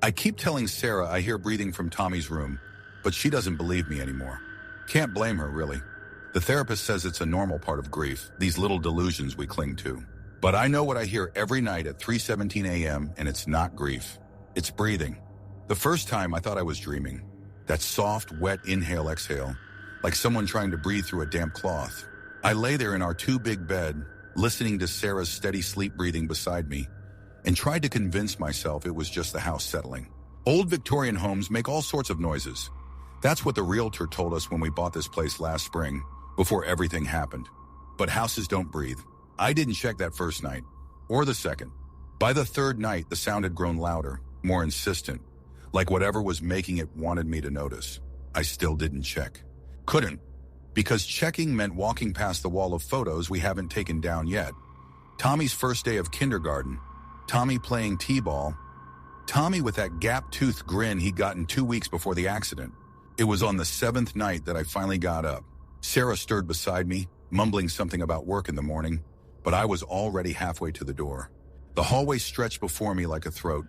I keep telling Sarah I hear breathing from Tommy's room, but she doesn't believe me anymore. Can't blame her, really. The therapist says it's a normal part of grief, these little delusions we cling to. But I know what I hear every night at 3:17 a.m., and it's not grief. It's breathing. The first time I thought I was dreaming. That soft, wet inhale-exhale, like someone trying to breathe through a damp cloth. I lay there in our two-big bed, listening to Sarah's steady sleep breathing beside me, and tried to convince myself it was just the house settling. Old Victorian homes make all sorts of noises. That's what the realtor told us when we bought this place last spring, before everything happened. But houses don't breathe. I didn't check that first night, or the second. By the third night, the sound had grown louder, more insistent, like whatever was making it wanted me to notice. I still didn't check. Couldn't, because checking meant walking past the wall of photos we haven't taken down yet. Tommy's first day of kindergarten, Tommy playing t-ball, Tommy with that gap-toothed grin he'd gotten 2 weeks before the accident. It was on the 7th night that I finally got up. Sarah stirred beside me, mumbling something about work in the morning, but I was already halfway to the door. The hallway stretched before me like a throat,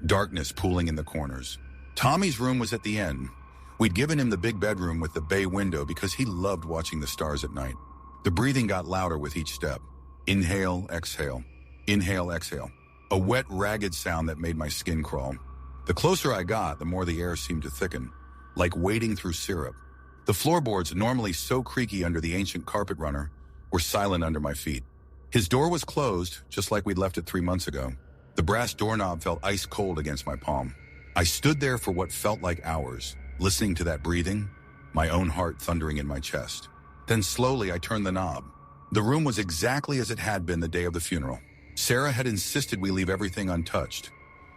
darkness pooling in the corners. Tommy's room was at the end. We'd given him the big bedroom with the bay window because he loved watching the stars at night. The breathing got louder with each step. Inhale, exhale. Inhale, exhale. A wet, ragged sound that made my skin crawl. The closer I got, the more the air seemed to thicken, like wading through syrup. The floorboards, normally so creaky under the ancient carpet runner, were silent under my feet. His door was closed, just like we'd left it 3 months ago. The brass doorknob felt ice cold against my palm. I stood there for what felt like hours, listening to that breathing, my own heart thundering in my chest. Then slowly I turned the knob. The room was exactly as it had been the day of the funeral. Sarah had insisted we leave everything untouched.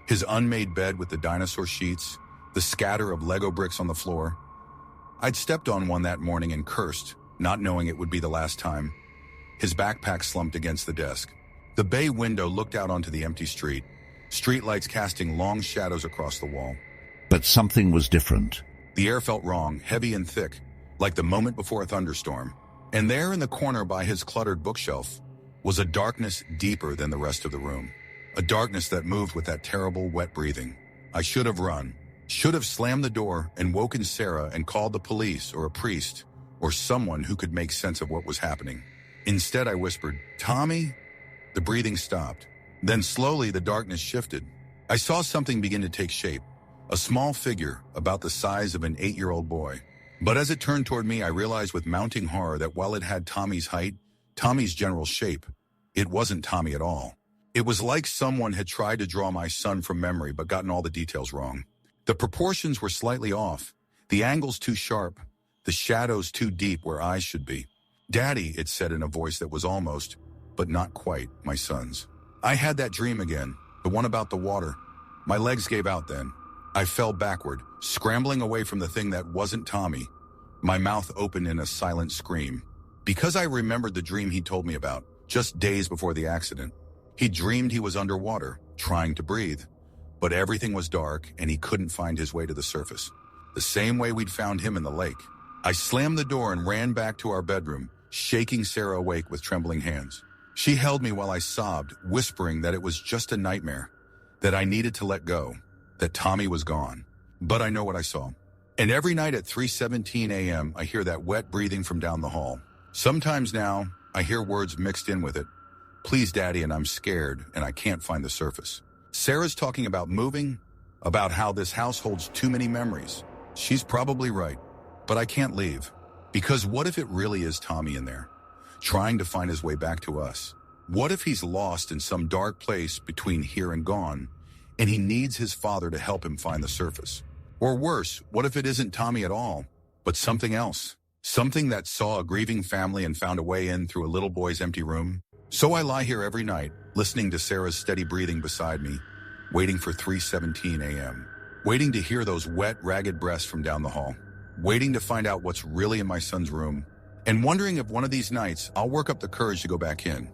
His unmade bed with the dinosaur sheets, the scatter of Lego bricks on the floor. I'd stepped on one that morning and cursed, not knowing it would be the last time. His backpack slumped against the desk. The bay window looked out onto the empty street, streetlights casting long shadows across the wall. But something was different. The air felt wrong, heavy and thick, like the moment before a thunderstorm. And there in the corner by his cluttered bookshelf was a darkness deeper than the rest of the room. A darkness that moved with that terrible, wet breathing. I should have run, should have slammed the door and woken Sarah and called the police or a priest or someone who could make sense of what was happening. Instead, I whispered, "Tommy?" The breathing stopped. Then slowly the darkness shifted. I saw something begin to take shape. A small figure about the size of an 8-year-old boy. But as it turned toward me, I realized with mounting horror that while it had Tommy's height, Tommy's general shape, it wasn't Tommy at all. It was like someone had tried to draw my son from memory but gotten all the details wrong. The proportions were slightly off, the angles too sharp, the shadows too deep where eyes should be. "Daddy," it said in a voice that was almost, but not quite, my son's. I had that dream again, the one about the water. My legs gave out then. I fell backward, scrambling away from the thing that wasn't Tommy. My mouth opened in a silent scream. Because I remembered the dream he told me about, just days before the accident. He dreamed he was underwater, trying to breathe. But everything was dark and he couldn't find his way to the surface. The same way we'd found him in the lake. I slammed the door and ran back to our bedroom, shaking Sarah awake with trembling hands. She held me while I sobbed, whispering that it was just a nightmare, that I needed to let go, that Tommy was gone. But I know what I saw. And every night at 3:17 a.m., I hear that wet breathing from down the hall. Sometimes now, I hear words mixed in with it. "Please, Daddy," and "I'm scared," and "I can't find the surface." Sarah's talking about moving, about how this house holds too many memories. She's probably right, but I can't leave. Because what if it really is Tommy in there, trying to find his way back to us? What if he's lost in some dark place between here and gone, and he needs his father to help him find the surface? Or worse, what if it isn't Tommy at all, but something else? Something that saw a grieving family and found a way in through a little boy's empty room? So I lie here every night, listening to Sarah's steady breathing beside me, waiting for 3:17 a.m., waiting to hear those wet, ragged breaths from down the hall, waiting to find out what's really in my son's room, and wondering if one of these nights I'll work up the courage to go back in.